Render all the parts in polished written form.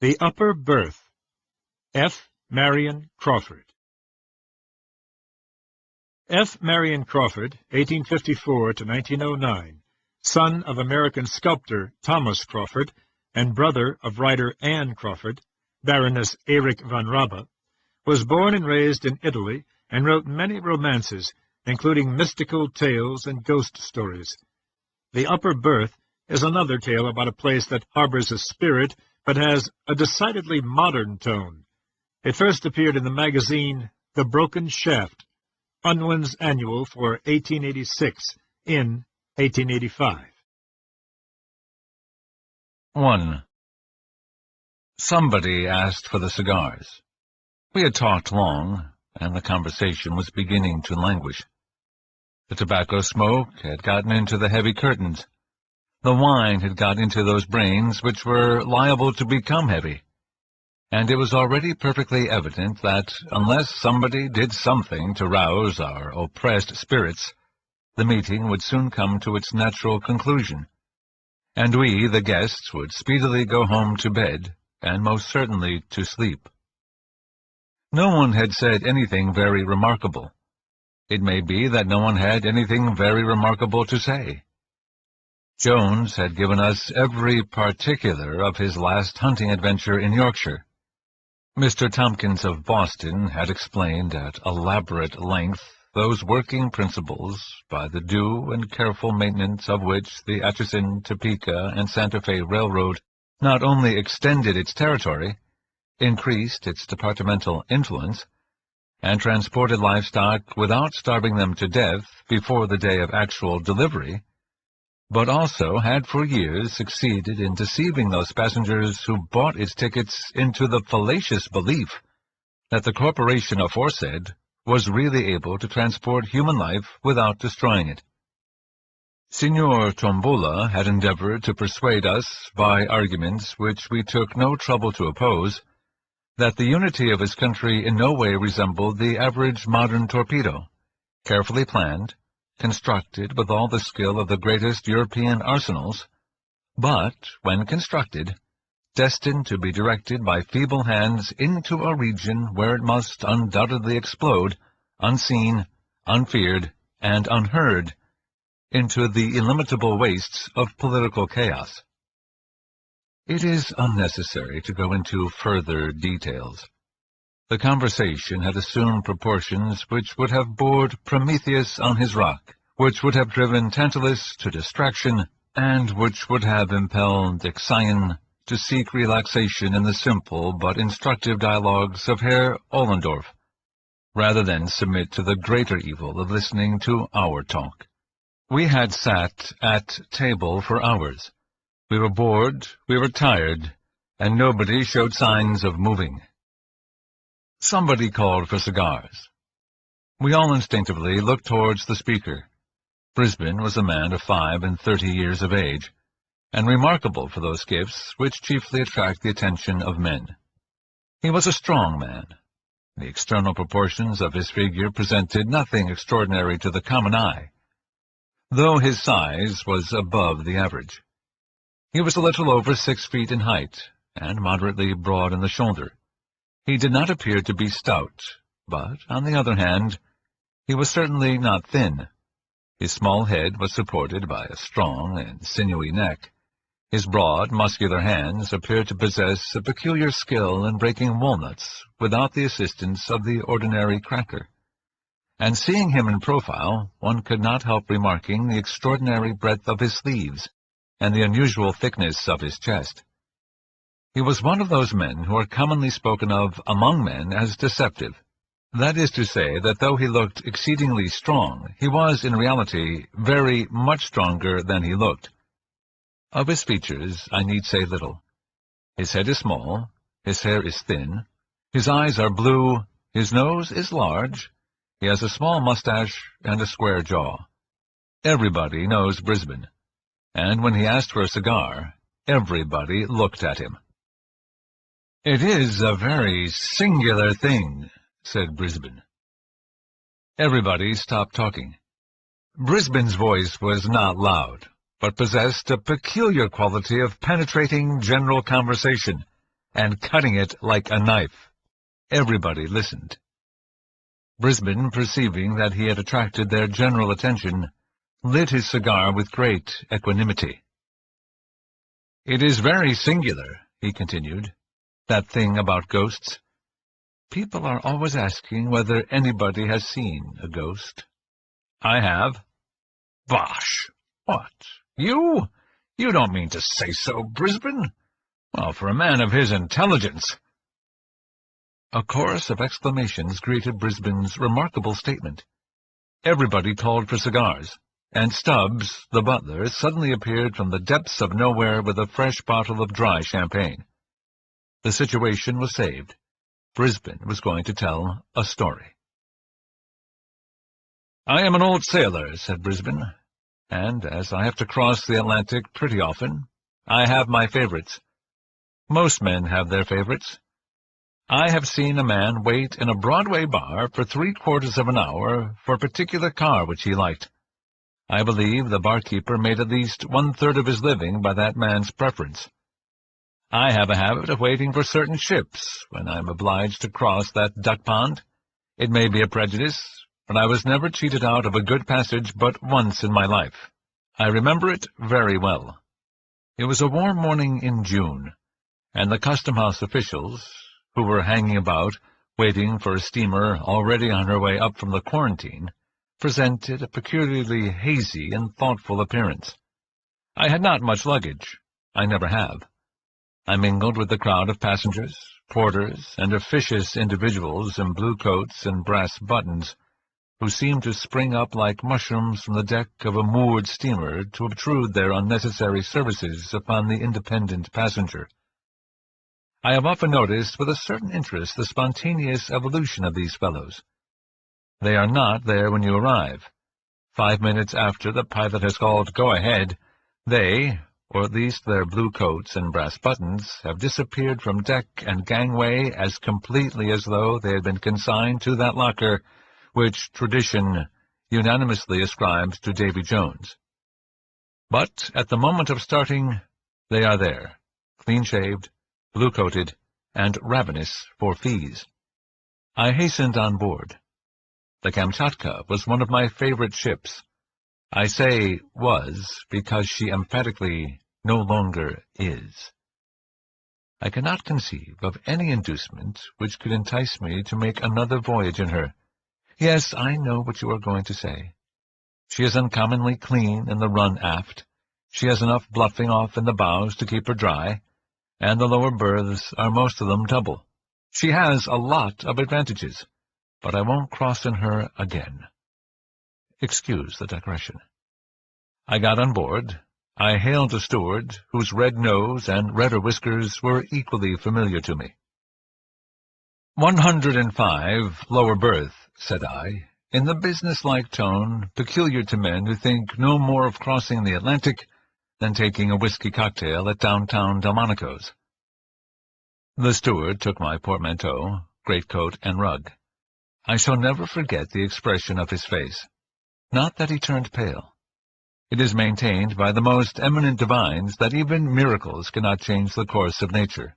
The Upper Berth. F. Marion Crawford. F. Marion Crawford, 1854 to 1909, son of American sculptor Thomas Crawford and brother of writer Anne Crawford, Baroness Erich von Rabe, was born and raised in Italy and wrote many romances, including mystical tales and ghost stories. The Upper Berth is another tale about a place that harbors a spirit but has a decidedly modern tone. It first appeared in the magazine The Broken Shaft, Unwin's Annual for 1886, in 1885. 1. Somebody asked for the cigars. We had talked long, and the conversation was beginning to languish. The tobacco smoke had gotten into the heavy curtains. The wine had got into those brains which were liable to become heavy. And it was already perfectly evident that, unless somebody did something to rouse our oppressed spirits, the meeting would soon come to its natural conclusion, and we, the guests, would speedily go home to bed, and most certainly to sleep. No one had said anything very remarkable. It may be that no one had anything very remarkable to say. Jones had given us every particular of his last hunting adventure in Yorkshire. Mr. Tompkins of Boston had explained at elaborate length those working principles by the due and careful maintenance of which the Atchison, Topeka, and Santa Fe Railroad not only extended its territory, increased its departmental influence, and transported livestock without starving them to death before the day of actual delivery, but also had for years succeeded in deceiving those passengers who bought its tickets into the fallacious belief that the corporation aforesaid was really able to transport human life without destroying it. Signor Tombola had endeavored to persuade us, by arguments which we took no trouble to oppose, that the unity of his country in no way resembled the average modern torpedo, carefully planned, constructed with all the skill of the greatest European arsenals, but, when constructed, destined to be directed by feeble hands into a region where it must undoubtedly explode, unseen, unfeared, and unheard, into the illimitable wastes of political chaos. It is unnecessary to go into further details. The conversation had assumed proportions which would have bored Prometheus on his rock, which would have driven Tantalus to distraction, and which would have impelled Ixion to seek relaxation in the simple but instructive dialogues of Herr Ollendorf, rather than submit to the greater evil of listening to our talk. We had sat at table for hours. We were bored, we were tired, and nobody showed signs of moving. Somebody called for cigars. We all instinctively looked towards the speaker. Brisbane was a man of 35 years of age, and remarkable for those gifts which chiefly attract the attention of men. He was a strong man. The external proportions of his figure presented nothing extraordinary to the common eye, though his size was above the average. He was a little over 6 feet in height, and moderately broad in the shoulder. He did not appear to be stout, but, on the other hand, he was certainly not thin. His small head was supported by a strong and sinewy neck. His broad, muscular hands appeared to possess a peculiar skill in breaking walnuts without the assistance of the ordinary cracker. And seeing him in profile, one could not help remarking the extraordinary breadth of his sleeves and the unusual thickness of his chest. He was one of those men who are commonly spoken of among men as deceptive. That is to say that though he looked exceedingly strong, he was in reality very much stronger than he looked. Of his features I need say little. His head is small, his hair is thin, his eyes are blue, his nose is large, he has a small mustache and a square jaw. Everybody knows Brisbane, and when he asked for a cigar, everybody looked at him. "It is a very singular thing," said Brisbane. Everybody stopped talking. Brisbane's voice was not loud, but possessed a peculiar quality of penetrating general conversation, and cutting it like a knife. Everybody listened. Brisbane, perceiving that he had attracted their general attention, lit his cigar with great equanimity. "It is very singular," he continued, "that thing about ghosts. People are always asking whether anybody has seen a ghost. I have." "Bosh! What? You? You don't mean to say so, Brisbane? Well, for a man of his intelligence—" A chorus of exclamations greeted Brisbane's remarkable statement. Everybody called for cigars, and Stubbs, the butler, suddenly appeared from the depths of nowhere with a fresh bottle of dry champagne. The situation was saved. Brisbane was going to tell a story. "I am an old sailor," said Brisbane, "and as I have to cross the Atlantic pretty often, I have my favorites. Most men have their favorites. I have seen a man wait in a Broadway bar for 3/4 of an hour for a particular car which he liked. I believe the barkeeper made at least 1/3 of his living by that man's preference. I have a habit of waiting for certain ships when I am obliged to cross that duck pond. It may be a prejudice, but I was never cheated out of a good passage but once in my life. I remember it very well. It was a warm morning in June, and the custom-house officials, who were hanging about, waiting for a steamer already on her way up from the quarantine, presented a peculiarly hazy and thoughtful appearance. I had not much luggage. I never have. I mingled with the crowd of passengers, porters, and officious individuals in blue coats and brass buttons, who seemed to spring up like mushrooms from the deck of a moored steamer to obtrude their unnecessary services upon the independent passenger. I have often noticed with a certain interest the spontaneous evolution of these fellows. They are not there when you arrive. 5 minutes after the pilot has called "Go ahead," they, or at least their blue coats and brass buttons, have disappeared from deck and gangway as completely as though they had been consigned to that locker which tradition unanimously ascribes to Davy Jones. But at the moment of starting, they are there, clean-shaved, blue-coated, and ravenous for fees. I hastened on board. The Kamchatka was one of my favorite ships. I say was because she emphatically no longer is. I cannot conceive of any inducement which could entice me to make another voyage in her. Yes, I know what you are going to say. She is uncommonly clean in the run aft. She has enough bluffing off in the bows to keep her dry, and the lower berths are most of them double. She has a lot of advantages, but I won't cross in her again. Excuse the digression. I got on board. I hailed a steward, whose red nose and redder whiskers were equally familiar to me. 105, lower berth, said I, in the business-like tone peculiar to men who think no more of crossing the Atlantic than taking a whiskey cocktail at downtown Delmonico's. The steward took my portmanteau, greatcoat, and rug. I shall never forget the expression of his face. Not that he turned pale. It is maintained by the most eminent divines that even miracles cannot change the course of nature.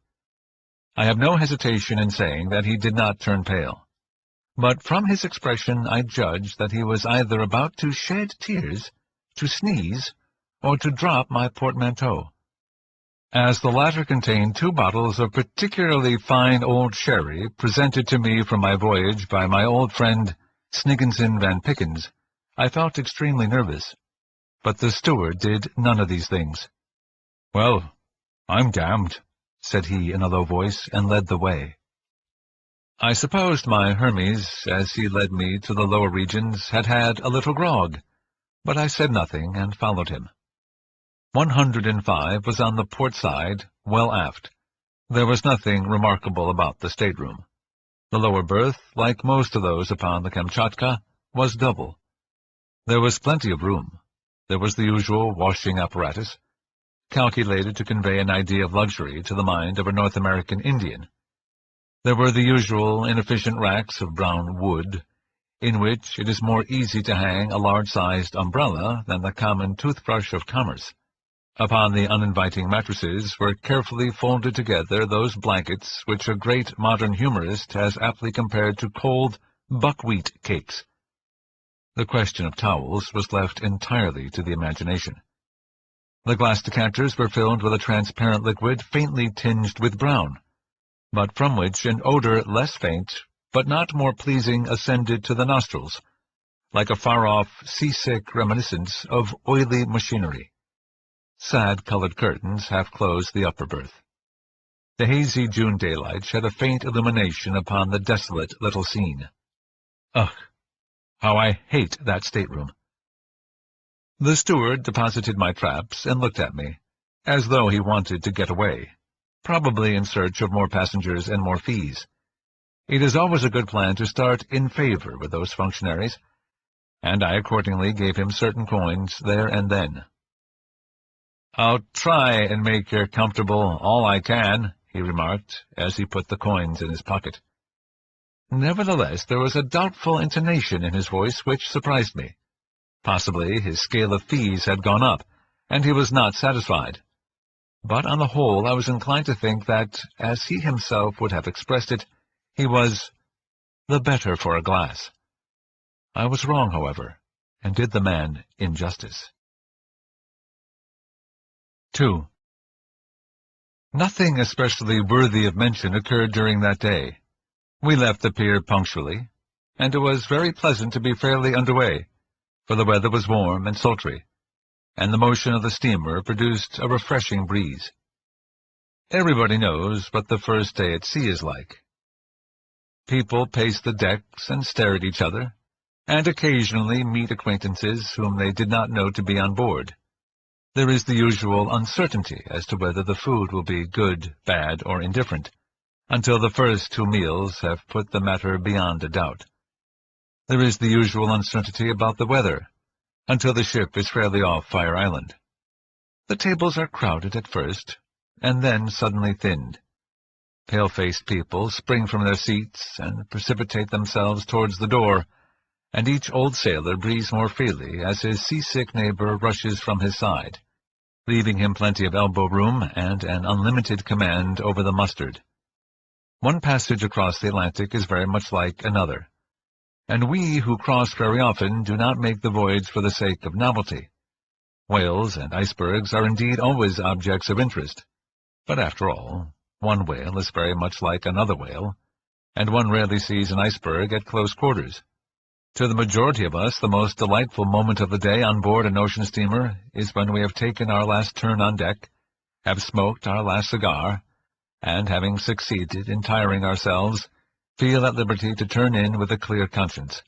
I have no hesitation in saying that he did not turn pale. But from his expression I judged that he was either about to shed tears, to sneeze, or to drop my portmanteau. As the latter contained 2 bottles of particularly fine old sherry presented to me from my voyage by my old friend Snigginson Van Pickens, I felt extremely nervous. But the steward did none of these things. "Well, I'm damned," said he in a low voice, and led the way. I supposed my Hermes, as he led me to the lower regions, had had a little grog, but I said nothing and followed him. 105 was on the port side, well aft. There was nothing remarkable about the stateroom. The lower berth, like most of those upon the Kamchatka, was double. There was plenty of room. There was the usual washing apparatus, calculated to convey an idea of luxury to the mind of a North American Indian. There were the usual inefficient racks of brown wood, in which it is more easy to hang a large-sized umbrella than the common toothbrush of commerce. Upon the uninviting mattresses were carefully folded together those blankets which a great modern humorist has aptly compared to cold buckwheat cakes. The question of towels was left entirely to the imagination. The glass decanters were filled with a transparent liquid faintly tinged with brown, but from which an odor less faint, but not more pleasing, ascended to the nostrils, like a far-off, seasick reminiscence of oily machinery. Sad-colored curtains half-closed the upper berth. The hazy June daylight shed a faint illumination upon the desolate little scene. Ugh! How I hate that stateroom! The steward deposited my traps and looked at me, as though he wanted to get away, probably in search of more passengers and more fees. It is always a good plan to start in favor with those functionaries, and I accordingly gave him certain coins there and then. "I'll try and make you comfortable all I can," he remarked, as he put the coins in his pocket. Nevertheless, there was a doubtful intonation in his voice which surprised me. Possibly his scale of fees had gone up, and he was not satisfied. But on the whole I was inclined to think that, as he himself would have expressed it, he was the better for a glass. I was wrong, however, and did the man injustice. 2. Nothing especially worthy of mention occurred during that day. We left the pier punctually, and it was very pleasant to be fairly under way, for the weather was warm and sultry, and the motion of the steamer produced a refreshing breeze. Everybody knows what the first day at sea is like. People pace the decks and stare at each other, and occasionally meet acquaintances whom they did not know to be on board. There is the usual uncertainty as to whether the food will be good, bad, or indifferent, until the first 2 meals have put the matter beyond a doubt. There is the usual uncertainty about the weather, until the ship is fairly off Fire Island. The tables are crowded at first, and then suddenly thinned. Pale-faced people spring from their seats and precipitate themselves towards the door, and each old sailor breathes more freely as his seasick neighbor rushes from his side, leaving him plenty of elbow room and an unlimited command over the mustard. One passage across the Atlantic is very much like another, and we who cross very often do not make the voyage for the sake of novelty. Whales and icebergs are indeed always objects of interest, but after all, one whale is very much like another whale, and one rarely sees an iceberg at close quarters. To the majority of us, the most delightful moment of the day on board an ocean steamer is when we have taken our last turn on deck, have smoked our last cigar, and, having succeeded in tiring ourselves, feel at liberty to turn in with a clear conscience.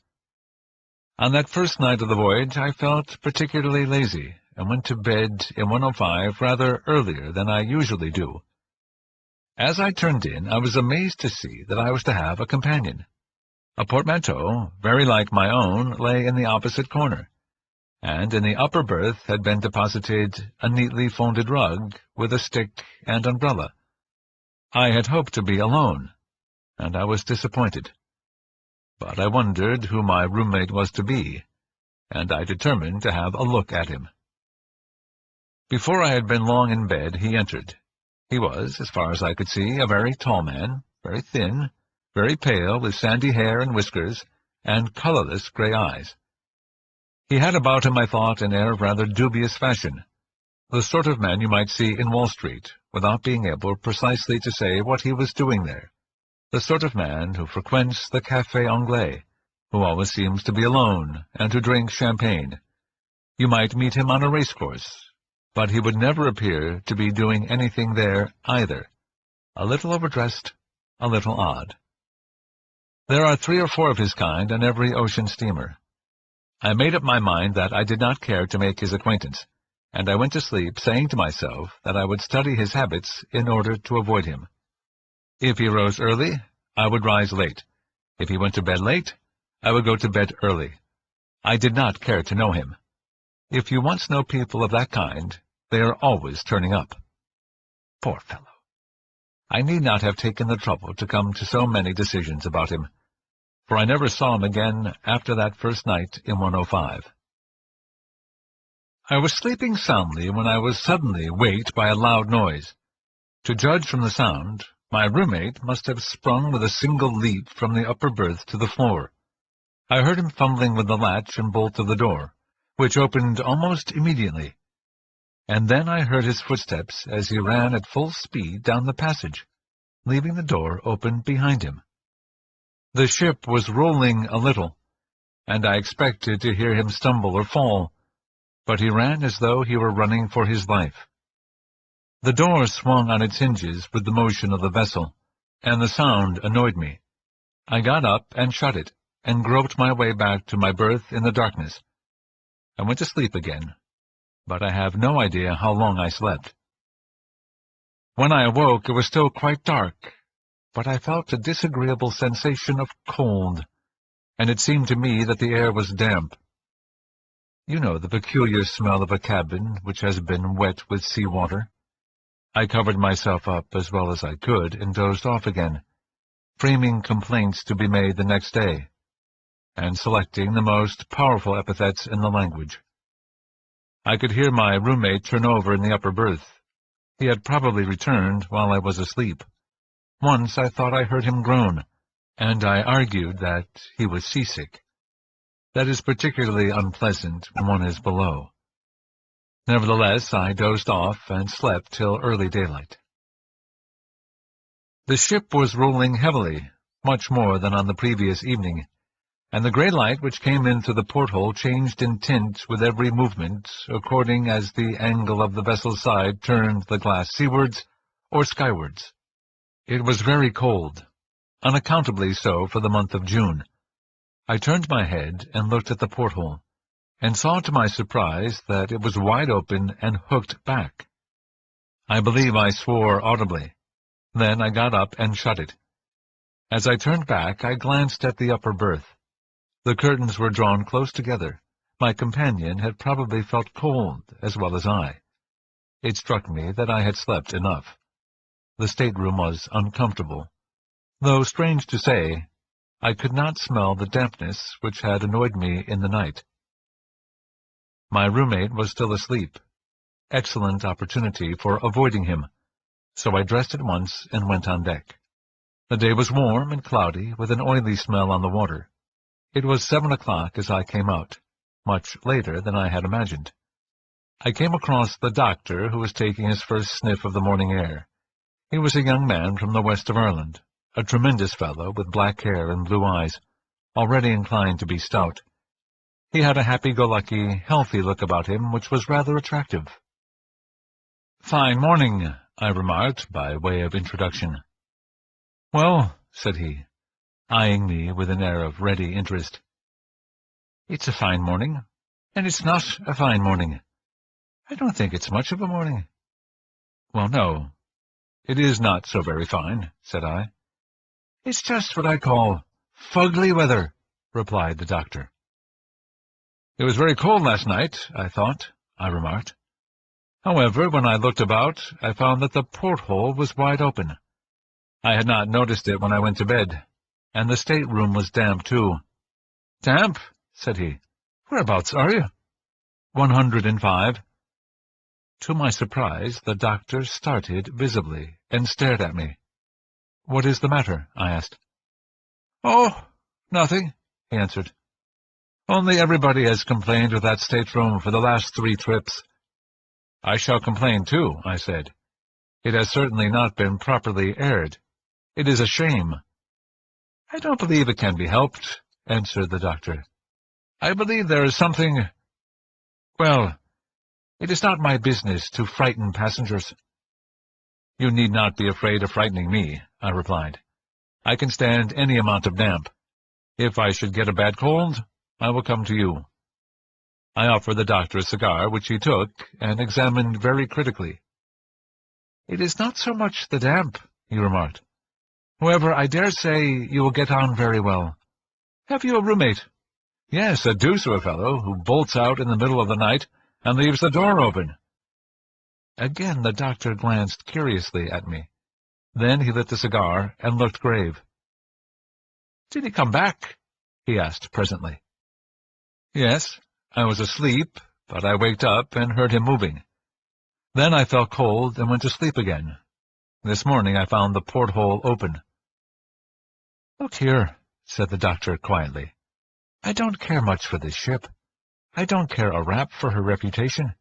On that first night of the voyage I felt particularly lazy, and went to bed in 105 rather earlier than I usually do. As I turned in, I was amazed to see that I was to have a companion. A portmanteau, very like my own, lay in the opposite corner, and in the upper berth had been deposited a neatly folded rug with a stick and umbrella. I had hoped to be alone, and I was disappointed. But I wondered who my roommate was to be, and I determined to have a look at him. Before I had been long in bed, he entered. He was, as far as I could see, a very tall man, very thin, very pale, with sandy hair and whiskers, and colorless gray eyes. He had about him, I thought, an air of rather dubious fashion, the sort of man you might see in Wall Street, without being able precisely to say what he was doing there, the sort of man who frequents the Café Anglais, who always seems to be alone, and who drinks champagne. You might meet him on a racecourse, but he would never appear to be doing anything there either. A little overdressed, a little odd. There are 3 or 4 of his kind on every ocean steamer. I made up my mind that I did not care to make his acquaintance, and I went to sleep saying to myself that I would study his habits in order to avoid him. If he rose early, I would rise late. If he went to bed late, I would go to bed early. I did not care to know him. If you once know people of that kind, they are always turning up. Poor fellow! I need not have taken the trouble to come to so many decisions about him, for I never saw him again after that first night in 105. I was sleeping soundly when I was suddenly waked by a loud noise. To judge from the sound, my roommate must have sprung with a single leap from the upper berth to the floor. I heard him fumbling with the latch and bolt of the door, which opened almost immediately. And then I heard his footsteps as he ran at full speed down the passage, leaving the door open behind him. The ship was rolling a little, and I expected to hear him stumble or fall, but he ran as though he were running for his life. The door swung on its hinges with the motion of the vessel, and the sound annoyed me. I got up and shut it, and groped my way back to my berth in the darkness. I went to sleep again, but I have no idea how long I slept. When I awoke, it was still quite dark, but I felt a disagreeable sensation of cold, and it seemed to me that the air was damp. You know the peculiar smell of a cabin which has been wet with sea water. I covered myself up as well as I could and dozed off again, framing complaints to be made the next day, and selecting the most powerful epithets in the language. I could hear my roommate turn over in the upper berth. He had probably returned while I was asleep. Once I thought I heard him groan, and I argued that he was seasick. That is particularly unpleasant when one is below. Nevertheless, I dozed off and slept till early daylight. The ship was rolling heavily, much more than on the previous evening, and the grey light which came in through the porthole changed in tint with every movement, according as the angle of the vessel's side turned the glass seawards or skywards. It was very cold, unaccountably so for the month of June. I turned my head and looked at the porthole, and saw to my surprise that it was wide open and hooked back. I believe I swore audibly. Then I got up and shut it. As I turned back, I glanced at the upper berth. The curtains were drawn close together. My companion had probably felt cold as well as I. It struck me that I had slept enough. The stateroom was uncomfortable, though, strange to say, I could not smell the dampness which had annoyed me in the night. My roommate was still asleep. Excellent opportunity for avoiding him, so I dressed at once and went on deck. The day was warm and cloudy, with an oily smell on the water. It was 7 o'clock as I came out, much later than I had imagined. I came across the doctor, who was taking his first sniff of the morning air. He was a young man from the west of Ireland, a tremendous fellow with black hair and blue eyes, already inclined to be stout. He had a happy-go-lucky, healthy look about him which was rather attractive. "Fine morning," I remarked by way of introduction. "Well," said he, eyeing me with an air of ready interest. "It's a fine morning, and it's not a fine morning. I don't think it's much of a morning." "Well, no, it is not so very fine," said I. "It's just what I call fugly weather," replied the doctor. "It was very cold last night, I thought," I remarked. However, when I looked about, I found that the porthole was wide open. I had not noticed it when I went to bed, and the stateroom was damp, too. "Damp?" said he. "Whereabouts are you?" 105. To my surprise, the doctor started visibly, and stared at me. "What is the matter?" I asked. "Oh, nothing," he answered. "Only everybody has complained of that stateroom for the last 3 trips." "I shall complain too," I said. "It has certainly not been properly aired. It is a shame." "I don't believe it can be helped," answered the doctor. "I believe there is something— well, it is not my business to frighten passengers." "You need not be afraid of frightening me," I replied. "I can stand any amount of damp. If I should get a bad cold, I will come to you." I offered the doctor a cigar, which he took and examined very critically. "It is not so much the damp," he remarked. "However, I dare say you will get on very well. Have you a roommate?" "Yes, a deuce of a fellow, who bolts out in the middle of the night and leaves the door open." Again the doctor glanced curiously at me. Then he lit the cigar and looked grave. "Did he come back?" he asked presently. "Yes, I was asleep, but I waked up and heard him moving. Then I felt cold and went to sleep again. This morning I found the porthole open. "Look here," said the doctor quietly. "I don't care much for this ship. I don't care a rap for her reputation.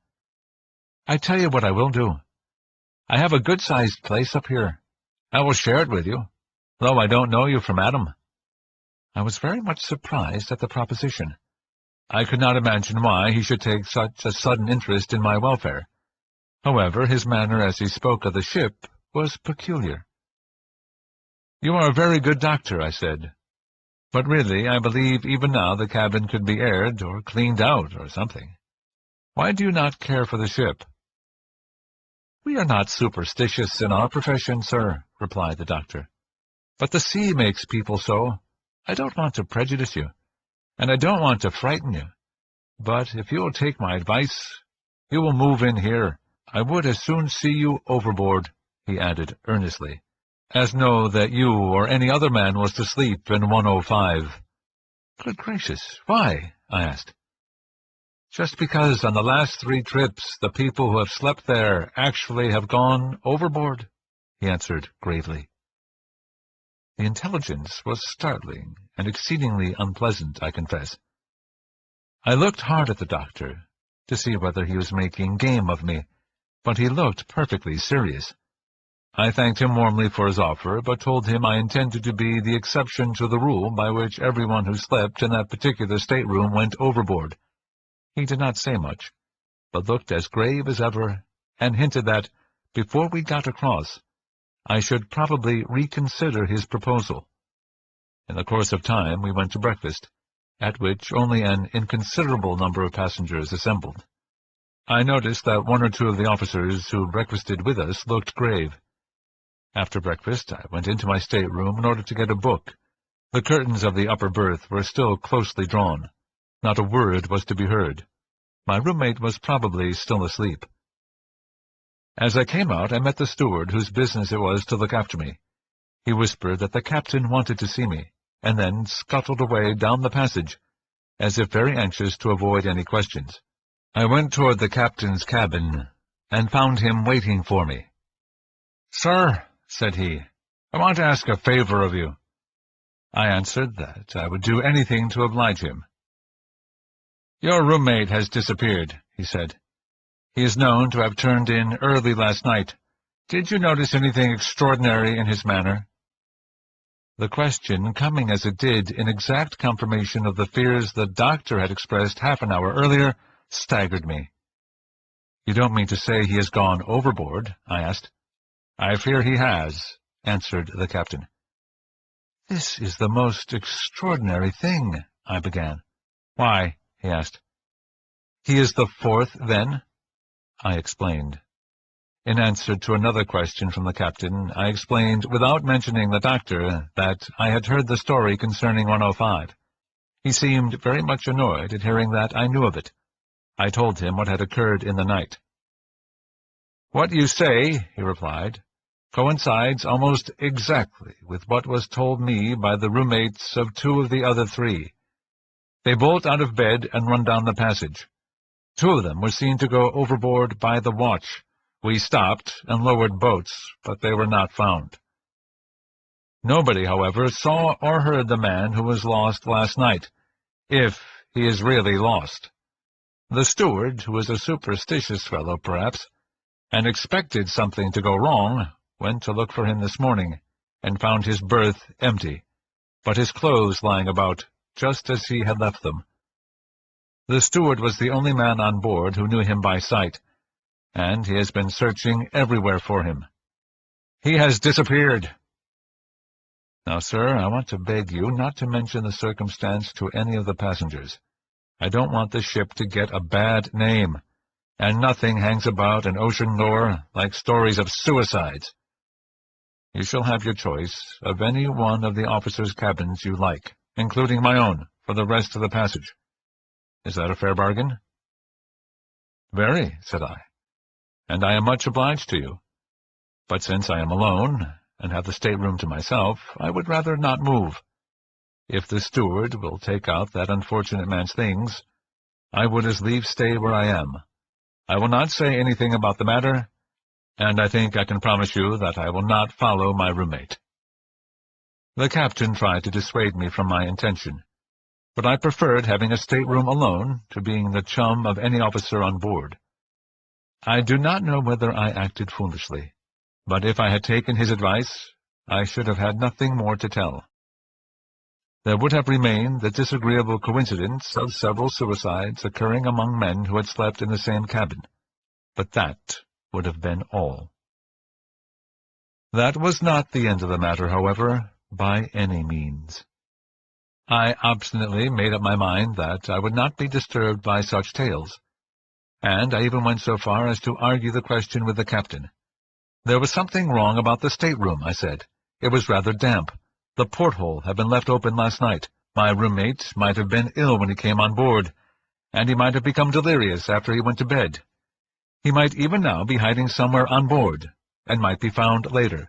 I tell you what I will do. I have a good-sized place up here. I will share it with you, though I don't know you from Adam." I was very much surprised at the proposition. I could not imagine why he should take such a sudden interest in my welfare. However, his manner as he spoke of the ship was peculiar. "You are a very good doctor," I said. "But really, I believe even now the cabin could be aired or cleaned out or something. Why do you not care for the ship?" "We are not superstitious in our profession, sir," replied the doctor. "But the sea makes people so. I don't want to prejudice you, and I don't want to frighten you. But if you will take my advice, you will move in here. I would as soon see you overboard," he added earnestly, "as know that you or any other man was to sleep in 105. "Good gracious, why?" I asked. "Just because on the last 3 trips the people who have slept there actually have gone overboard," he answered gravely. The intelligence was startling and exceedingly unpleasant, I confess. I looked hard at the doctor to see whether he was making game of me, but he looked perfectly serious. I thanked him warmly for his offer, but told him I intended to be the exception to the rule by which everyone who slept in that particular stateroom went overboard. He did not say much, but looked as grave as ever, and hinted that, before we got across, I should probably reconsider his proposal. In the course of time we went to breakfast, at which only an inconsiderable number of passengers assembled. I noticed that 1 or 2 of the officers who breakfasted with us looked grave. After breakfast I went into my stateroom in order to get a book. The curtains of the upper berth were still closely drawn. Not a word was to be heard. My roommate was probably still asleep. As I came out, I met the steward whose business it was to look after me. He whispered that the captain wanted to see me, and then scuttled away down the passage, as if very anxious to avoid any questions. I went toward the captain's cabin, and found him waiting for me. "Sir," said he, "I want to ask a favor of you." I answered that I would do anything to oblige him. "Your roommate has disappeared," he said. "He is known to have turned in early last night. Did you notice anything extraordinary in his manner?" The question, coming as it did in exact confirmation of the fears the doctor had expressed half an hour earlier, staggered me. "You don't mean to say he has gone overboard?" I asked. "I fear he has," answered the captain. "This is the most extraordinary thing," I began. "Why?" he asked. "He is the 4th, then?" I explained. In answer to another question from the captain, I explained, without mentioning the doctor, that I had heard the story concerning 105. He seemed very much annoyed at hearing that I knew of it. I told him what had occurred in the night. "What you say," he replied, "coincides almost exactly with what was told me by the roommates of 2 of the other 3. They bolt out of bed and run down the passage. 2 of them were seen to go overboard by the watch. We stopped and lowered boats, but they were not found. Nobody, however, saw or heard the man who was lost last night, if he is really lost. The steward, who is a superstitious fellow perhaps, and expected something to go wrong, went to look for him this morning, and found his berth empty, but his clothes lying about, just as he had left them. The steward was the only man on board who knew him by sight, and he has been searching everywhere for him. He has disappeared. Now, sir, I want to beg you not to mention the circumstance to any of the passengers. I don't want the ship to get a bad name, and nothing hangs about in ocean lore like stories of suicides. You shall have your choice of any one of the officers' cabins you like, including my own, for the rest of the passage. Is that a fair bargain?" "Very," said I, "and I am much obliged to you. But since I am alone, and have the stateroom to myself, I would rather not move. If the steward will take out that unfortunate man's things, I would as lief stay where I am. I will not say anything about the matter, and I think I can promise you that I will not follow my roommate." The captain tried to dissuade me from my intention, but I preferred having a stateroom alone to being the chum of any officer on board. I do not know whether I acted foolishly, but if I had taken his advice, I should have had nothing more to tell. There would have remained the disagreeable coincidence of several suicides occurring among men who had slept in the same cabin, but that would have been all. That was not the end of the matter, however, by any means. I obstinately made up my mind that I would not be disturbed by such tales, and I even went so far as to argue the question with the captain. There was something wrong about the stateroom, I said. It was rather damp. The porthole had been left open last night. My roommate might have been ill when he came on board, and he might have become delirious after he went to bed. He might even now be hiding somewhere on board, and might be found later.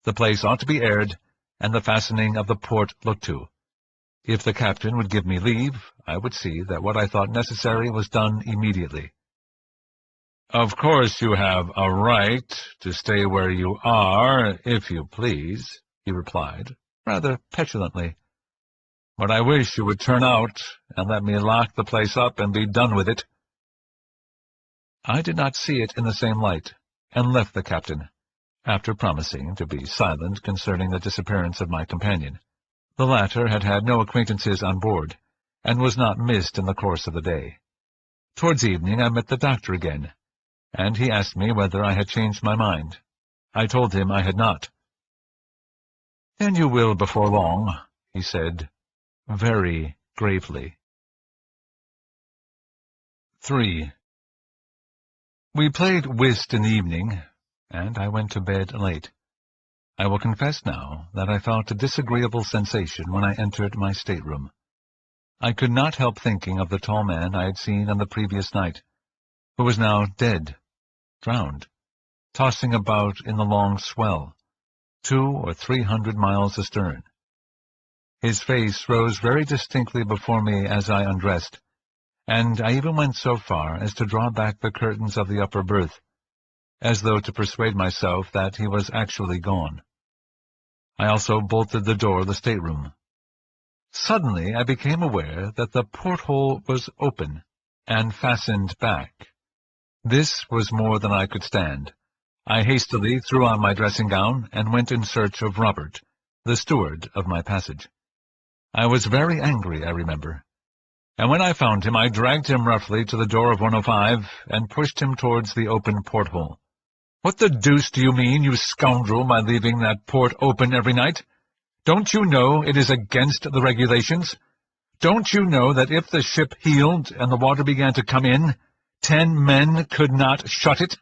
The place ought to be aired, and the fastening of the port looked to. If the captain would give me leave, I would see that what I thought necessary was done immediately. "Of course you have a right to stay where you are, if you please," he replied, rather petulantly. "But I wish you would turn out and let me lock the place up and be done with it." I did not see it in the same light, and left the captain, after promising to be silent concerning the disappearance of my companion. The latter had had no acquaintances on board, and was not missed in the course of the day. Towards evening I met the doctor again, and he asked me whether I had changed my mind. I told him I had not. "Then you will before long," he said, very gravely. 3. We played whist in the evening, and I went to bed late. I will confess now that I felt a disagreeable sensation when I entered my stateroom. I could not help thinking of the tall man I had seen on the previous night, who was now dead, drowned, tossing about in the long swell, 200 or 300 miles astern. His face rose very distinctly before me as I undressed, and I even went so far as to draw back the curtains of the upper berth, as though to persuade myself that he was actually gone. I also bolted the door of the stateroom. Suddenly I became aware that the porthole was open and fastened back. This was more than I could stand. I hastily threw on my dressing gown and went in search of Robert, the steward of my passage. I was very angry, I remember, and when I found him I dragged him roughly to the door of 105 and pushed him towards the open porthole. "What the deuce do you mean, you scoundrel, by leaving that port open every night? Don't you know it is against the regulations? Don't you know that if the ship heeled and the water began to come in, 10 men could not shut it?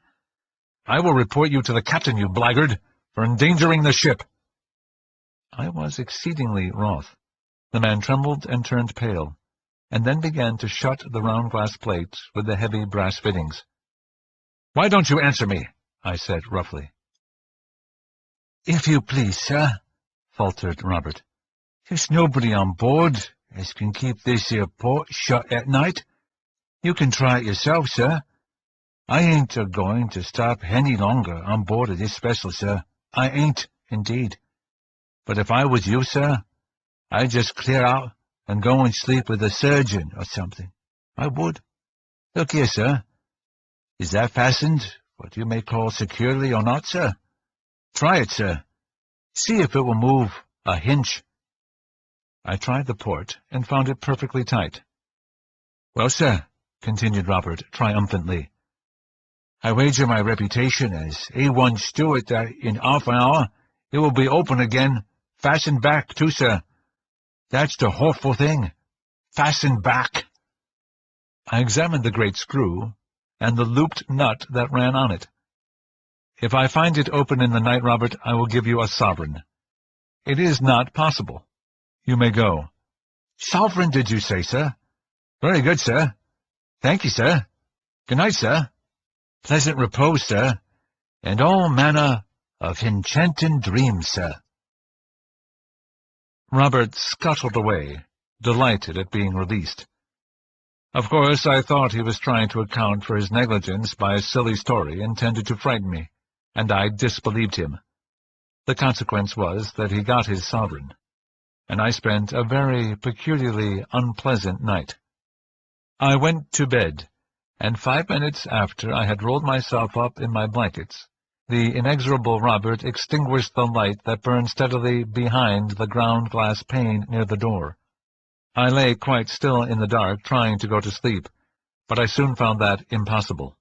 I will report you to the captain, you blackguard, for endangering the ship." I was exceedingly wroth. The man trembled and turned pale, and then began to shut the round glass plate with the heavy brass fittings. "Why don't you answer me?" I said roughly. "If you please, sir," faltered Robert, "there's nobody on board as can keep this here port shut at night. You can try it yourself, sir. I ain't a-going to stop any longer on board of this vessel, sir. I ain't, indeed. But if I was you, sir, I'd just clear out and go and sleep with a surgeon or something. I would. Look here, sir. Is that fastened, what you may call securely or not, sir? Try it, sir. See if it will move a hinch." I tried the port and found it perfectly tight. "Well, sir," continued Robert triumphantly, "I wager my reputation as A1 steward that in half an hour it will be open again, fastened back, too, sir. That's the horful thing. Fastened back." I examined the great screw and the looped nut that ran on it. "If I find it open in the night, Robert, I will give you a sovereign." "It is not possible. You may go." "Sovereign, did you say, sir? Very good, sir. Thank you, sir. Good night, sir. Pleasant repose, sir, and all manner of enchanting dreams, sir." Robert scuttled away, delighted at being released. Of course, I thought he was trying to account for his negligence by a silly story intended to frighten me, and I disbelieved him. The consequence was that he got his sovereign, and I spent a very peculiarly unpleasant night. I went to bed, and 5 minutes after I had rolled myself up in my blankets, the inexorable Robert extinguished the light that burned steadily behind the ground-glass pane near the door. I lay quite still in the dark, trying to go to sleep, but I soon found that impossible.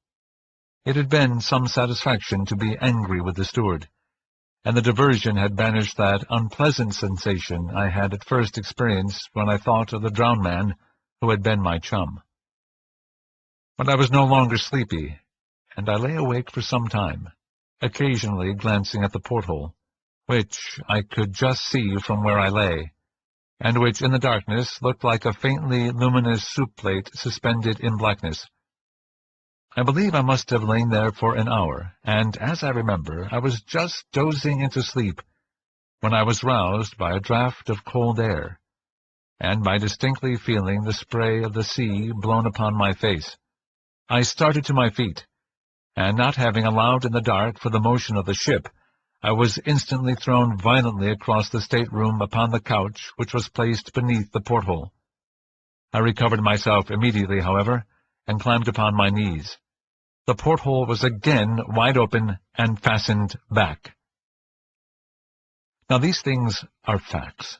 It had been some satisfaction to be angry with the steward, and the diversion had banished that unpleasant sensation I had at first experienced when I thought of the drowned man who had been my chum. But I was no longer sleepy, and I lay awake for some time, occasionally glancing at the porthole, which I could just see from where I lay, and which in the darkness looked like a faintly luminous soup plate suspended in blackness. I believe I must have lain there for an hour, and, as I remember, I was just dozing into sleep when I was roused by a draught of cold air, and by distinctly feeling the spray of the sea blown upon my face. I started to my feet, and not having allowed in the dark for the motion of the ship, I was instantly thrown violently across the stateroom upon the couch which was placed beneath the porthole. I recovered myself immediately, however, and climbed upon my knees. The porthole was again wide open and fastened back. Now these things are facts.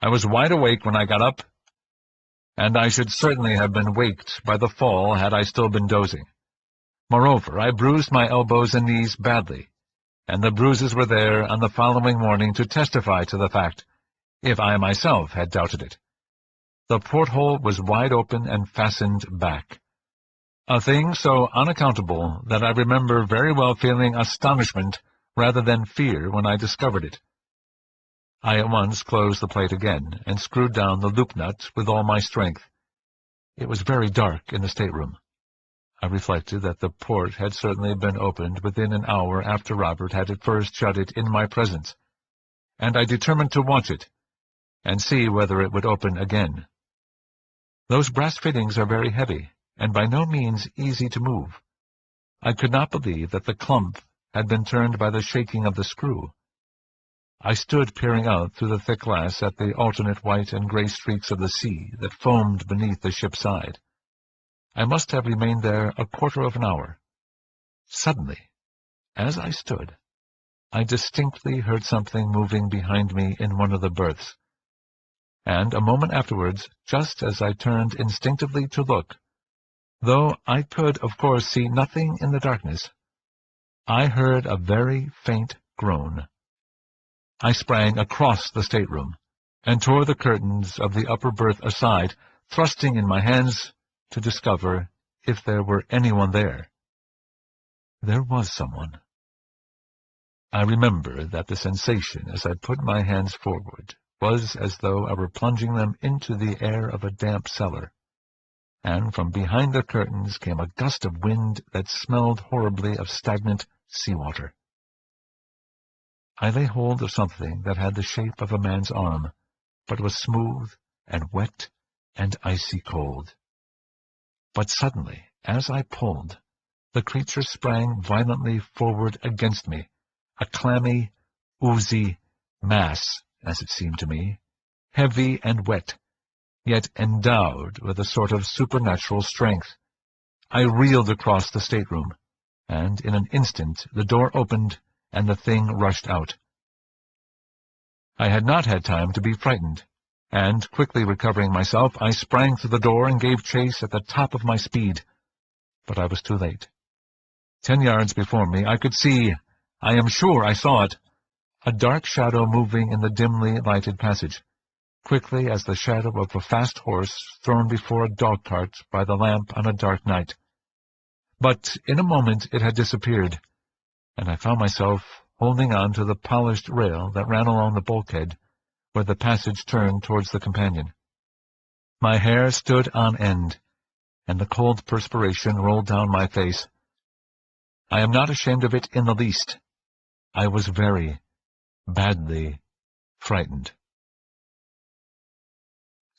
I was wide awake when I got up, and I should certainly have been waked by the fall had I still been dozing. Moreover, I bruised my elbows and knees badly, and the bruises were there on the following morning to testify to the fact, if I myself had doubted it. The porthole was wide open and fastened back, a thing so unaccountable that I remember very well feeling astonishment rather than fear when I discovered it. I at once closed the plate again, and screwed down the loop nut with all my strength. It was very dark in the stateroom. I reflected that the port had certainly been opened within an hour after Robert had at first shut it in my presence, and I determined to watch it, and see whether it would open again. Those brass fittings are very heavy, and by no means easy to move. I could not believe that the clump had been turned by the shaking of the screw. I stood peering out through the thick glass at the alternate white and grey streaks of the sea that foamed beneath the ship's side. I must have remained there a quarter of an hour. Suddenly, as I stood, I distinctly heard something moving behind me in one of the berths, and a moment afterwards, just as I turned instinctively to look, though I could, of course, see nothing in the darkness, I heard a very faint groan. I sprang across the stateroom, and tore the curtains of the upper berth aside, thrusting in my hands to discover if there were anyone there. There was someone. I remember that the sensation as I put my hands forward was as though I were plunging them into the air of a damp cellar, and from behind the curtains came a gust of wind that smelled horribly of stagnant sea-water. I lay hold of something that had the shape of a man's arm, but was smooth and wet and icy cold. But suddenly, as I pulled, the creature sprang violently forward against me, a clammy, oozy mass, as it seemed to me, heavy and wet, yet endowed with a sort of supernatural strength. I reeled across the stateroom, and in an instant the door opened and the thing rushed out. I had not had time to be frightened, and, quickly recovering myself, I sprang through the door and gave chase at the top of my speed. But I was too late. 10 yards before me I could see, I am sure I saw it, a dark shadow moving in the dimly lighted passage, quickly as the shadow of a fast horse thrown before a dog-cart by the lamp on a dark night. But in a moment it had disappeared, and I found myself holding on to the polished rail that ran along the bulkhead, where the passage turned towards the companion. My hair stood on end, and the cold perspiration rolled down my face. I am not ashamed of it in the least. I was very badly frightened.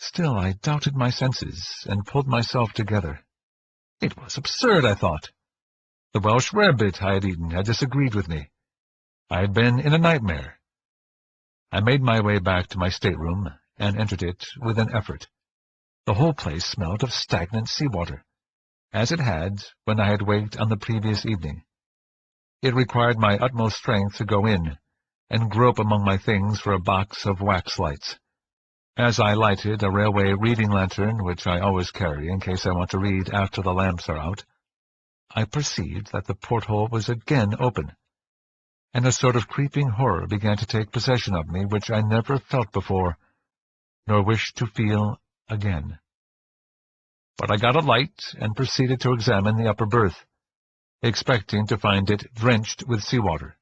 Still, I doubted my senses, and pulled myself together. It was absurd, I thought. The Welsh rarebit I had eaten had disagreed with me. I had been in a nightmare. I made my way back to my stateroom, and entered it with an effort. The whole place smelled of stagnant seawater, as it had when I had waked on the previous evening. It required my utmost strength to go in, and grope among my things for a box of wax lights. As I lighted a railway reading lantern, which I always carry in case I want to read after the lamps are out, I perceived that the porthole was again open, and a sort of creeping horror began to take possession of me which I never felt before, nor wished to feel again. But I got a light and proceeded to examine the upper berth, expecting to find it drenched with seawater.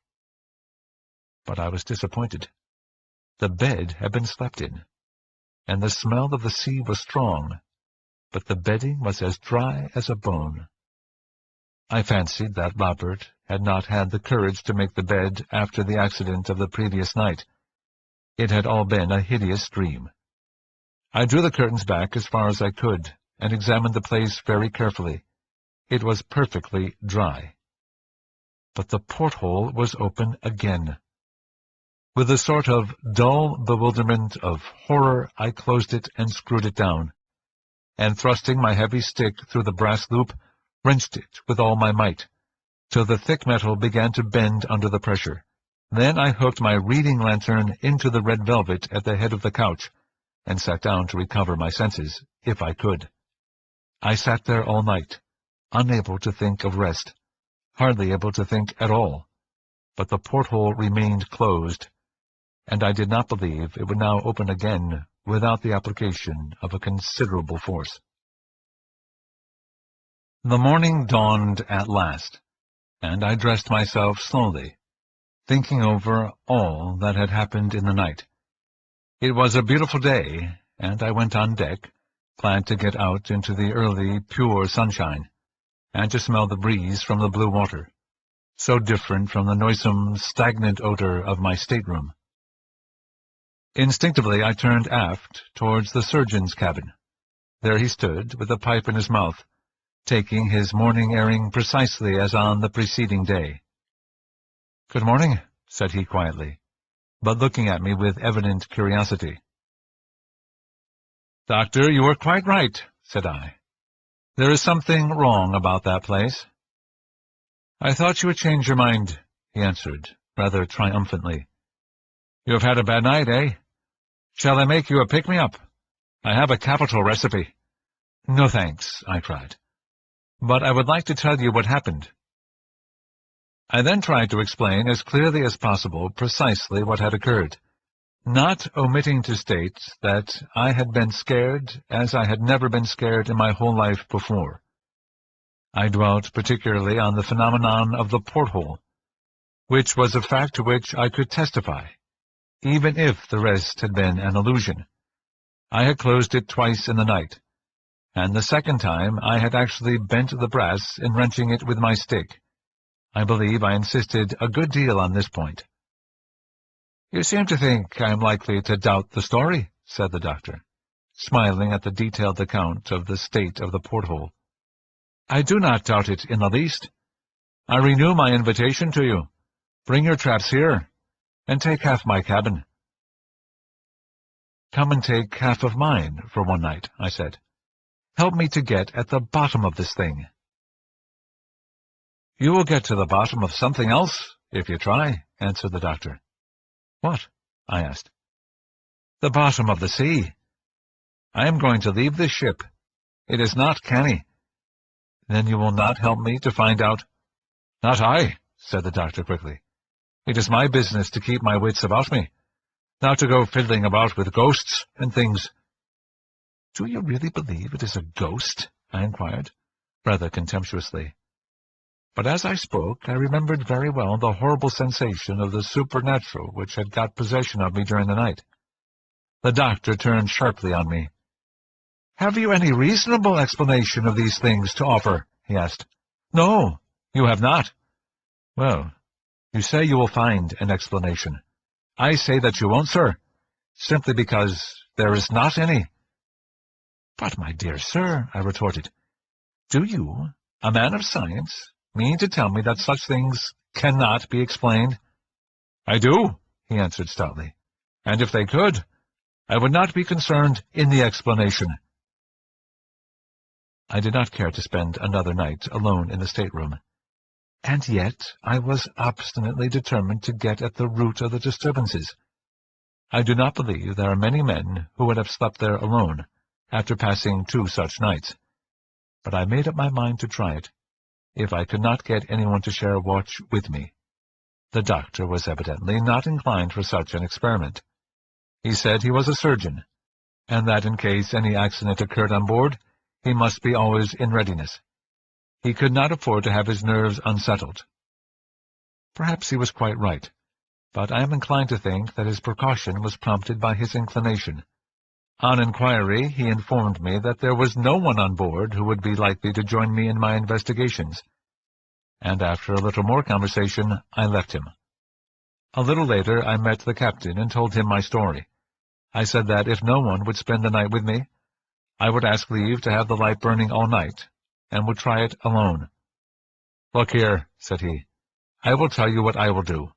But I was disappointed. The bed had been slept in, and the smell of the sea was strong, but the bedding was as dry as a bone. I fancied that Robert had not had the courage to make the bed after the accident of the previous night. It had all been a hideous dream. I drew the curtains back as far as I could, and examined the place very carefully. It was perfectly dry. But the porthole was open again. With a sort of dull bewilderment of horror, I closed it and screwed it down, and thrusting my heavy stick through the brass loop, wrenched it with all my might, till the thick metal began to bend under the pressure. Then I hooked my reading lantern into the red velvet at the head of the couch, and sat down to recover my senses, if I could. I sat there all night, unable to think of rest, hardly able to think at all, but the porthole remained closed, and I did not believe it would now open again without the application of a considerable force. The morning dawned at last, and I dressed myself slowly, thinking over all that had happened in the night. It was a beautiful day, and I went on deck, glad to get out into the early, pure sunshine, and to smell the breeze from the blue water, so different from the noisome, stagnant odor of my stateroom. Instinctively I turned aft towards the surgeon's cabin. There he stood, with a pipe in his mouth, taking his morning airing precisely as on the preceding day. "Good morning," said he quietly, but looking at me with evident curiosity. "Doctor, you are quite right," said I. "There is something wrong about that place." "I thought you would change your mind," he answered, rather triumphantly. "You have had a bad night, eh? Shall I make you a pick-me-up? I have a capital recipe." "No, thanks," I cried. "But I would like to tell you what happened." I then tried to explain as clearly as possible precisely what had occurred, not omitting to state that I had been scared as I had never been scared in my whole life before. I dwelt particularly on the phenomenon of the porthole, which was a fact to which I could testify, even if the rest had been an illusion. I had closed it twice in the night, and the second time I had actually bent the brass in wrenching it with my stick. I believe I insisted a good deal on this point. "You seem to think I am likely to doubt the story," said the doctor, smiling at the detailed account of the state of the porthole. "I do not doubt it in the least. I renew my invitation to you. Bring your traps here, and take half my cabin." "Come and take half of mine for one night," I said. "Help me to get at the bottom of this thing." "You will get to the bottom of something else, if you try," answered the doctor. "What?" I asked. "The bottom of the sea. I am going to leave this ship. It is not canny." "Then you will not help me to find out—" "Not I," said the doctor quickly. "It is my business to keep my wits about me, not to go fiddling about with ghosts and things." "Do you really believe it is a ghost?" I inquired, rather contemptuously. But as I spoke, I remembered very well the horrible sensation of the supernatural which had got possession of me during the night. The doctor turned sharply on me. "Have you any reasonable explanation of these things to offer?" he asked. "No, you have not." "Well, you say you will find an explanation. I say that you won't, sir, simply because there is not any. "But, my dear sir," I retorted, "do you, a man of science, mean to tell me that such things cannot be explained?" "I do," he answered stoutly, "and if they could, I would not be concerned in the explanation." I did not care to spend another night alone in the stateroom, and yet I was obstinately determined to get at the root of the disturbances. I do not believe there are many men who would have slept there alone after passing 2 such nights, but I made up my mind to try it, if I could not get anyone to share a watch with me. The doctor was evidently not inclined for such an experiment. He said he was a surgeon, and that in case any accident occurred on board, he must be always in readiness. He could not afford to have his nerves unsettled. Perhaps he was quite right, but I am inclined to think that his precaution was prompted by his inclination. On inquiry, he informed me that there was no one on board who would be likely to join me in my investigations, and after a little more conversation, I left him. A little later, I met the captain and told him my story. I said that if no one would spend the night with me, I would ask leave to have the light burning all night, and would try it alone. "Look here," said he, "I will tell you what I will do.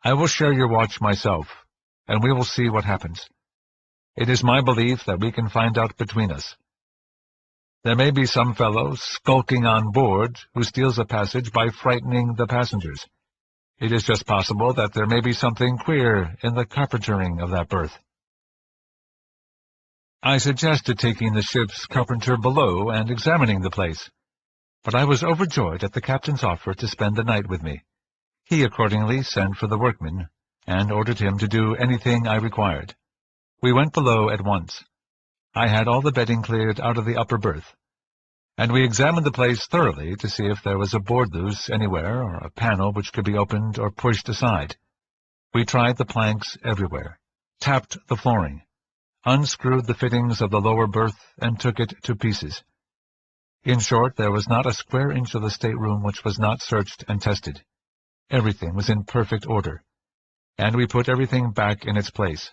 I will share your watch myself, and we will see what happens. It is my belief that we can find out between us. There may be some fellow skulking on board who steals a passage by frightening the passengers. It is just possible that there may be something queer in the carpentering of that berth." I suggested taking the ship's carpenter below and examining the place, but I was overjoyed at the captain's offer to spend the night with me. He accordingly sent for the workman, and ordered him to do anything I required. We went below at once. I had all the bedding cleared out of the upper berth, and we examined the place thoroughly to see if there was a board loose anywhere, or a panel which could be opened or pushed aside. We tried the planks everywhere, tapped the flooring, unscrewed the fittings of the lower berth, and took it to pieces. In short, there was not a square inch of the stateroom which was not searched and tested. Everything was in perfect order, and we put everything back in its place.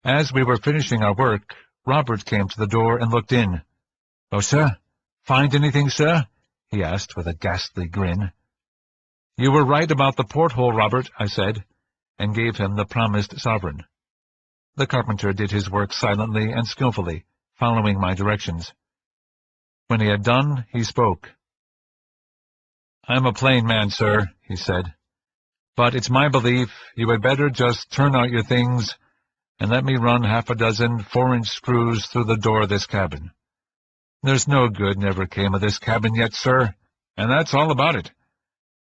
As we were finishing our work, Robert came to the door and looked in. "Oh, sir, find anything, sir?" he asked with a ghastly grin. "You were right about the porthole, Robert," I said, and gave him the promised sovereign. The carpenter did his work silently and skillfully, following my directions. When he had done, he spoke. "I am a plain man, sir," he said, "but it's my belief you had better just turn out your things and let me run 6 4-inch screws through the door of this cabin. There's no good never came of this cabin yet, sir, and that's all about it.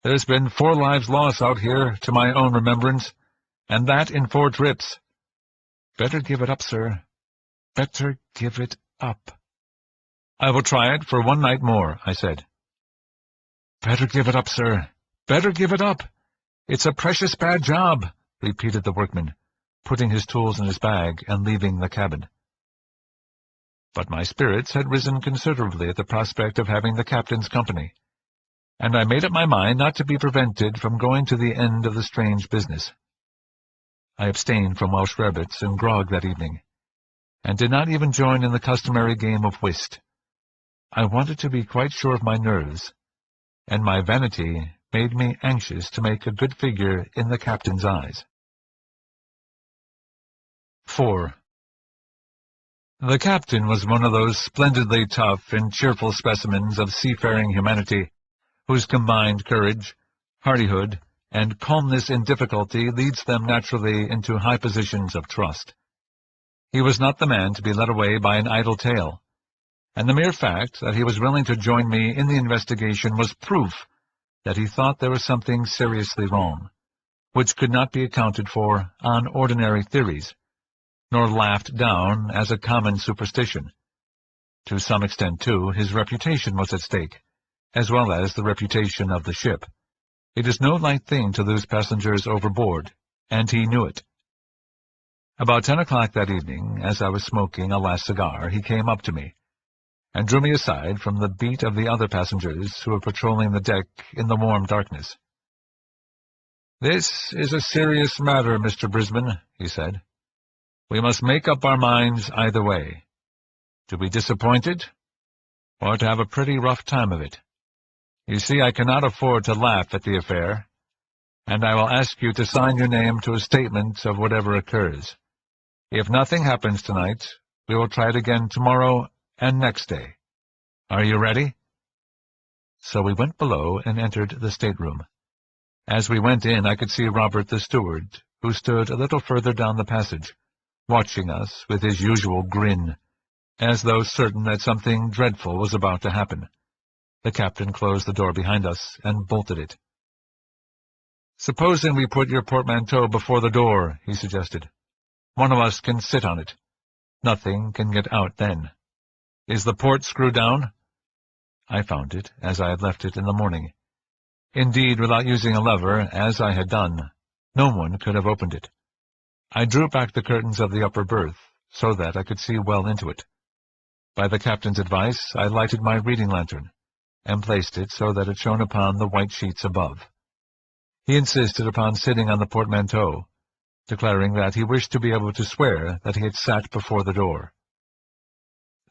There's been 4 lives lost out here to my own remembrance, and that in 4 trips. Better give it up, sir. Better give it up." "I will try it for 1 night more," I said. "Better give it up, sir. Better give it up. It's a precious bad job," repeated the workman, putting his tools in his bag and leaving the cabin. But my spirits had risen considerably at the prospect of having the captain's company, and I made up my mind not to be prevented from going to the end of the strange business. I abstained from Welsh rarebits and grog that evening, and did not even join in the customary game of whist. I wanted to be quite sure of my nerves, and my vanity made me anxious to make a good figure in the captain's eyes. 4. The captain was one of those splendidly tough and cheerful specimens of seafaring humanity, whose combined courage, hardihood, and calmness in difficulty leads them naturally into high positions of trust. He was not the man to be led away by an idle tale, and the mere fact that he was willing to join me in the investigation was proof that he thought there was something seriously wrong, which could not be accounted for on ordinary theories, nor laughed down as a common superstition. To some extent, too, his reputation was at stake, as well as the reputation of the ship. It is no light thing to lose passengers overboard, and he knew it. About 10 o'clock that evening, as I was smoking a last cigar, he came up to me, and drew me aside from the beat of the other passengers who were patrolling the deck in the warm darkness. "This is a serious matter, Mr. Brisbane," he said. "We must make up our minds either way. To be disappointed, or to have a pretty rough time of it. You see, I cannot afford to laugh at the affair, and I will ask you to sign your name to a statement of whatever occurs. If nothing happens tonight, we will try it again tomorrow and next day. Are you ready?" So we went below and entered the stateroom. As we went in, I could see Robert the steward, who stood a little further down the passage, watching us with his usual grin, as though certain that something dreadful was about to happen. The captain closed the door behind us and bolted it. "Supposing we put your portmanteau before the door," he suggested. "One of us can sit on it. Nothing can get out then. Is the port screwed down?" I found it, as I had left it in the morning. Indeed, without using a lever, as I had done, no one could have opened it. I drew back the curtains of the upper berth, so that I could see well into it. By the captain's advice, I lighted my reading lantern, and placed it so that it shone upon the white sheets above. He insisted upon sitting on the portmanteau, declaring that he wished to be able to swear that he had sat before the door.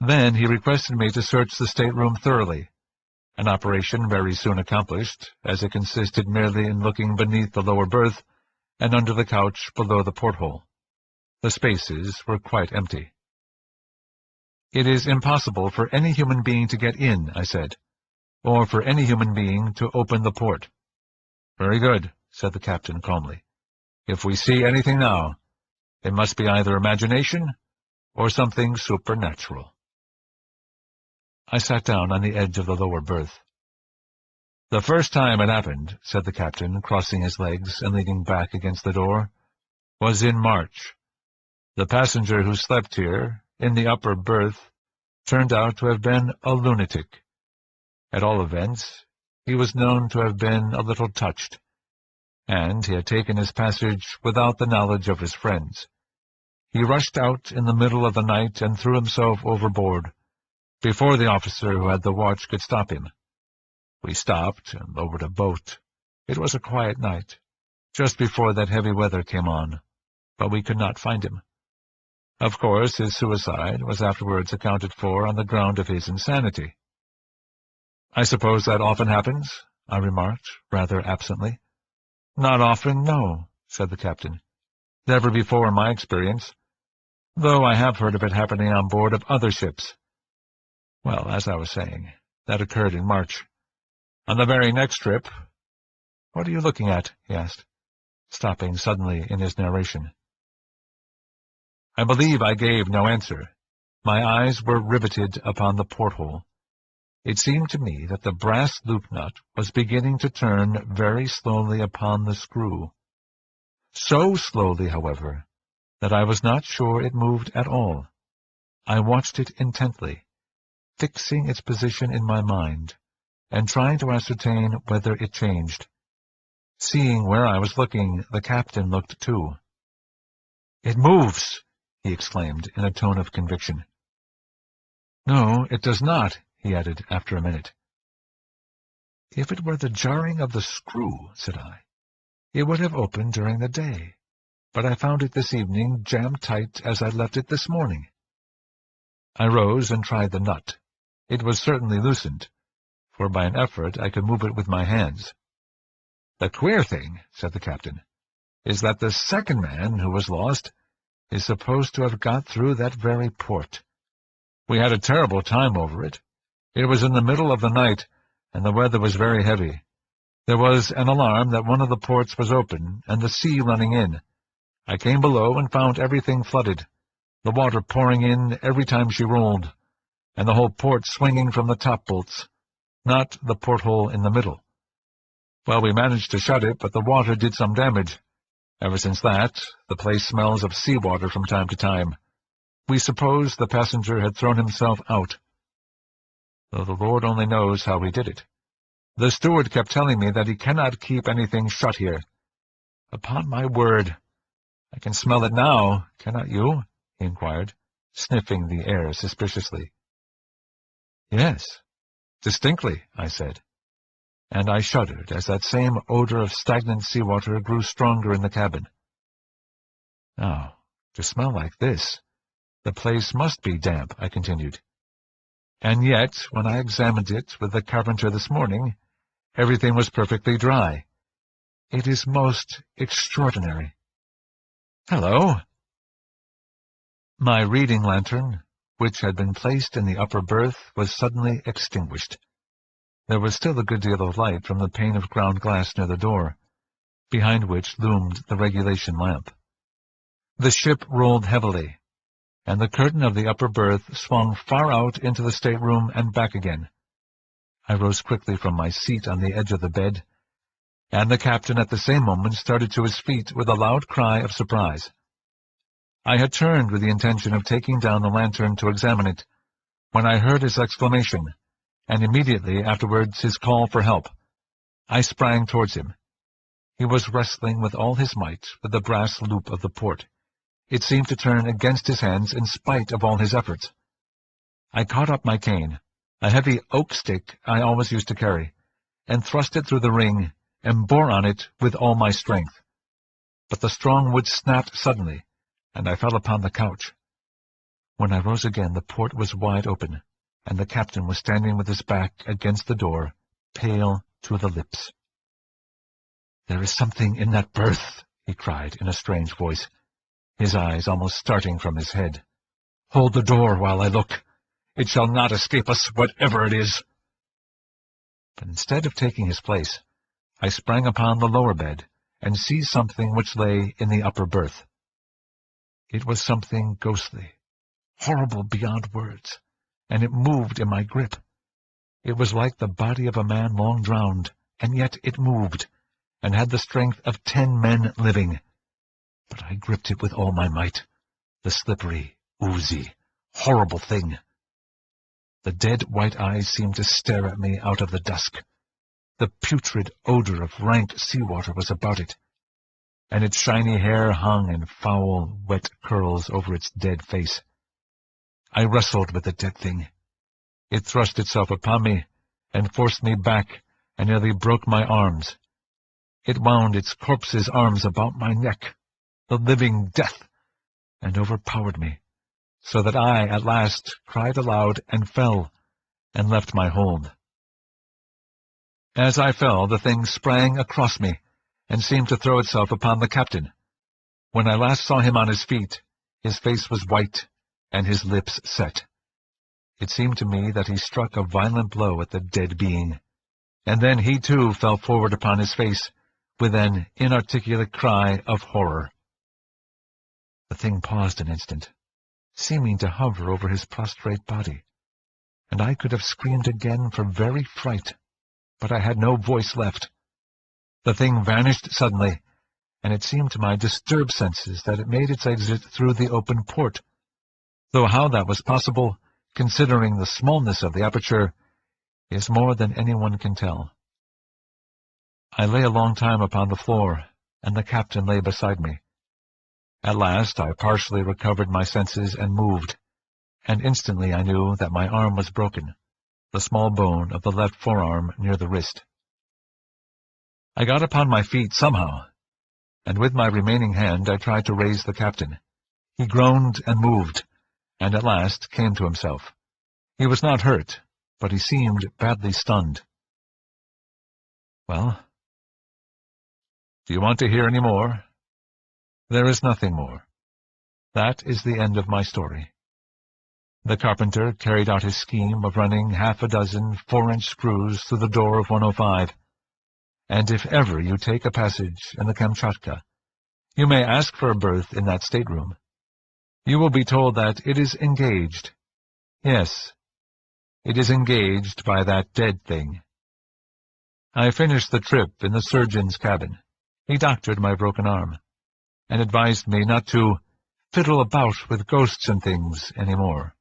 Then he requested me to search the stateroom thoroughly, an operation very soon accomplished, as it consisted merely in looking beneath the lower berth and under the couch below the porthole. The spaces were quite empty. "It is impossible for any human being to get in," I said, "or for any human being to open the port." "Very good," said the captain calmly. "If we see anything now, it must be either imagination or something supernatural." I sat down on the edge of the lower berth. "The first time it happened," said the captain, crossing his legs and leaning back against the door, "was in March. The passenger who slept here, in the upper berth, turned out to have been a lunatic. At all events, he was known to have been a little touched, and he had taken his passage without the knowledge of his friends. He rushed out in the middle of the night and threw himself overboard, before the officer who had the watch could stop him. We stopped and lowered a boat. It was a quiet night, just before that heavy weather came on, but we could not find him. Of course, his suicide was afterwards accounted for on the ground of his insanity." "I suppose that often happens?" I remarked, rather absently. "Not often, no," said the captain. "Never before in my experience, though I have heard of it happening on board of other ships. Well, as I was saying, that occurred in March. On the very next trip—" "What are you looking at?" he asked, stopping suddenly in his narration. I believe I gave no answer. My eyes were riveted upon the porthole. It seemed to me that the brass loop nut was beginning to turn very slowly upon the screw. So slowly, however, that I was not sure it moved at all. I watched it intently, fixing its position in my mind, and trying to ascertain whether it changed. Seeing where I was looking, the captain looked too. "It moves!" he exclaimed in a tone of conviction. "No, it does not," he added after a minute. "If it were the jarring of the screw," said I, "it would have opened during the day, but I found it this evening jammed tight as I left it this morning." I rose and tried the nut. It was certainly loosened, for by an effort I could move it with my hands. "The queer thing," said the captain, "is that the second man who was lost is supposed to have got through that very port. We had a terrible time over it. It was in the middle of the night, and the weather was very heavy. There was an alarm that one of the ports was open, and the sea running in. I came below and found everything flooded, the water pouring in every time she rolled, and the whole port swinging from the top-bolts, not the porthole in the middle. Well, we managed to shut it, but the water did some damage. Ever since that, the place smells of sea-water from time to time. We supposed the passenger had thrown himself out, though the Lord only knows how he did it. The steward kept telling me that he cannot keep anything shut here. Upon my word, I can smell it now, cannot you?" he inquired, sniffing the air suspiciously. "Yes, distinctly," I said, and I shuddered as that same odor of stagnant sea-water grew stronger in the cabin. "Now, to smell like this, the place must be damp," I continued. And yet, when I examined it with the carpenter this morning, everything was perfectly dry. It is most extraordinary. Hello! My reading lantern, which had been placed in the upper berth, was suddenly extinguished. There was still a good deal of light from the pane of ground glass near the door, behind which loomed the regulation lamp. The ship rolled heavily, and the curtain of the upper berth swung far out into the stateroom and back again. I rose quickly from my seat on the edge of the bed, and the captain at the same moment started to his feet with a loud cry of surprise. I had turned with the intention of taking down the lantern to examine it, when I heard his exclamation, and immediately afterwards his call for help. I sprang towards him. He was wrestling with all his might with the brass loop of the port. It seemed to turn against his hands in spite of all his efforts. I caught up my cane, a heavy oak stick I always used to carry, and thrust it through the ring and bore on it with all my strength. But the strong wood snapped suddenly, and I fell upon the couch. When I rose again, the port was wide open, and the captain was standing with his back against the door, pale to the lips. "There is something in that berth," he cried in a strange voice, his eyes almost starting from his head. "Hold the door while I look. It shall not escape us, whatever it is." But instead of taking his place, I sprang upon the lower bed and seized something which lay in the upper berth. It was something ghostly, horrible beyond words, and it moved in my grip. It was like the body of a man long drowned, and yet it moved, and had the strength of 10 men living. But I gripped it with all my might, the slippery, oozy, horrible thing. The dead white eyes seemed to stare at me out of the dusk. The putrid odor of rank seawater was about it, and its shiny hair hung in foul, wet curls over its dead face. I wrestled with the dead thing. It thrust itself upon me, and forced me back, and nearly broke my arms. It wound its corpse's arms about my neck, the living death, and overpowered me, so that I, at last, cried aloud and fell, and left my hold. As I fell, the thing sprang across me, and seemed to throw itself upon the captain. When I last saw him on his feet, his face was white, and his lips set. It seemed to me that he struck a violent blow at the dead being, and then he too fell forward upon his face, with an inarticulate cry of horror. The thing paused an instant, seeming to hover over his prostrate body, and I could have screamed again for very fright, but I had no voice left. The thing vanished suddenly, and it seemed to my disturbed senses that it made its exit through the open port, though how that was possible, considering the smallness of the aperture, is more than anyone can tell. I lay a long time upon the floor, and the captain lay beside me. At last I partially recovered my senses and moved, and instantly I knew that my arm was broken, the small bone of the left forearm near the wrist. I got upon my feet somehow, and with my remaining hand I tried to raise the captain. He groaned and moved, and at last came to himself. He was not hurt, but he seemed badly stunned. "Well, do you want to hear any more?" "There is nothing more. That is the end of my story." The carpenter carried out his scheme of running 6 4-inch screws through the door of 105, and if ever you take a passage in the Kamchatka, you may ask for a berth in that stateroom. You will be told that it is engaged. Yes, it is engaged by that dead thing. I finished the trip in the surgeon's cabin. He doctored my broken arm, and advised me not to fiddle about with ghosts and things any more.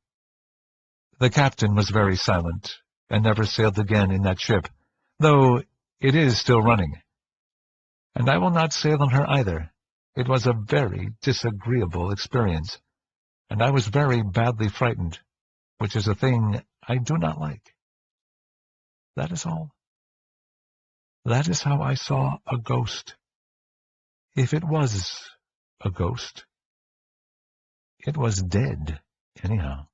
The captain was very silent, and never sailed again in that ship, though it is still running. And I will not sail in her either. It was a very disagreeable experience, and I was very badly frightened, which is a thing I do not like. That is all. That is how I saw a ghost. If it was a ghost, it was dead, anyhow.